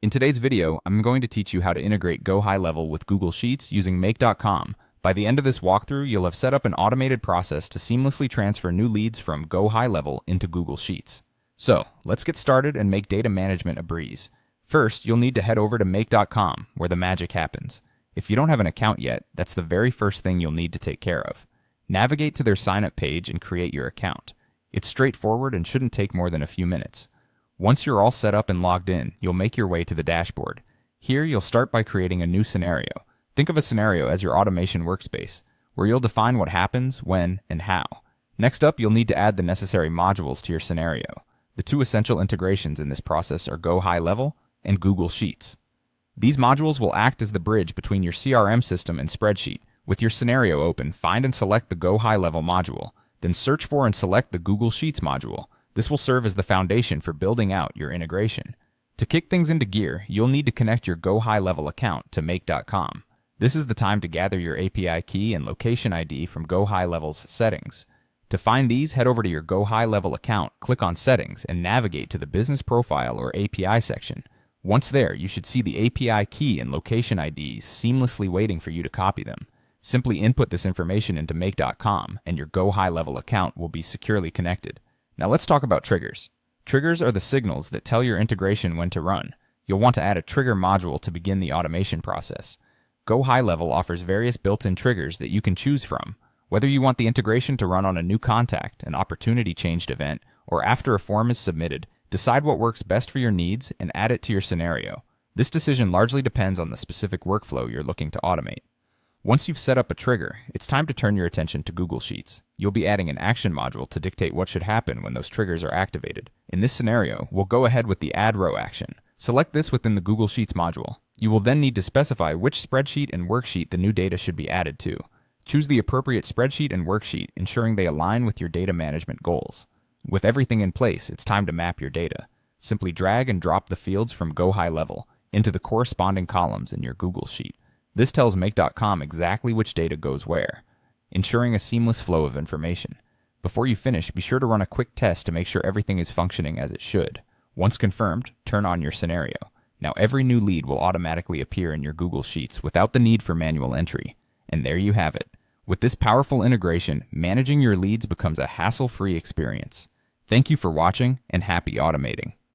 In today's video, I'm going to teach you how to integrate GoHighLevel with Google Sheets using Make.com. By the end of this walkthrough, you'll have set up an automated process to seamlessly transfer new leads from GoHighLevel into Google Sheets. So, let's get started and make data management a breeze. First, you'll need to head over to Make.com, where the magic happens. If you don't have an account yet, that's the very first thing you'll need to take care of. Navigate to their sign-up page and create your account. It's straightforward and shouldn't take more than a few minutes. Once you're all set up and logged in, you'll make your way to the dashboard. Here, you'll start by creating a new scenario. Think of a scenario as your automation workspace, where you'll define what happens, when, and how. Next up, you'll need to add the necessary modules to your scenario. The two essential integrations in this process are GoHighLevel and Google Sheets. These modules will act as the bridge between your CRM system and spreadsheet. With your scenario open, find and select the GoHighLevel module, then search for and select the Google Sheets module. This will serve as the foundation for building out your integration. To kick things into gear, you'll need to connect your GoHighLevel account to Make.com. This is the time to gather your API key and location ID from GoHighLevel's settings. To find these, head over to your GoHighLevel account, click on Settings, and navigate to the Business Profile or API section. Once there, you should see the API key and location IDs seamlessly waiting for you to copy them. Simply input this information into Make.com, and your GoHighLevel account will be securely connected. Now let's talk about triggers. Triggers are the signals that tell your integration when to run. You'll want to add a trigger module to begin the automation process. GoHighLevel offers various built-in triggers that you can choose from. Whether you want the integration to run on a new contact, an opportunity changed event, or after a form is submitted, decide what works best for your needs and add it to your scenario. This decision largely depends on the specific workflow you're looking to automate. Once you've set up a trigger, it's time to turn your attention to Google Sheets. You'll be adding an action module to dictate what should happen when those triggers are activated. In this scenario, we'll go ahead with the Add Row action. Select this within the Google Sheets module. You will then need to specify which spreadsheet and worksheet the new data should be added to. Choose the appropriate spreadsheet and worksheet, ensuring they align with your data management goals. With everything in place, it's time to map your data. Simply drag and drop the fields from GoHighLevel into the corresponding columns in your Google Sheet. This tells Make.com exactly which data goes where, ensuring a seamless flow of information. Before you finish, be sure to run a quick test to make sure everything is functioning as it should. Once confirmed, turn on your scenario. Now every new lead will automatically appear in your Google Sheets without the need for manual entry. And there you have it. With this powerful integration, managing your leads becomes a hassle-free experience. Thank you for watching, and happy automating.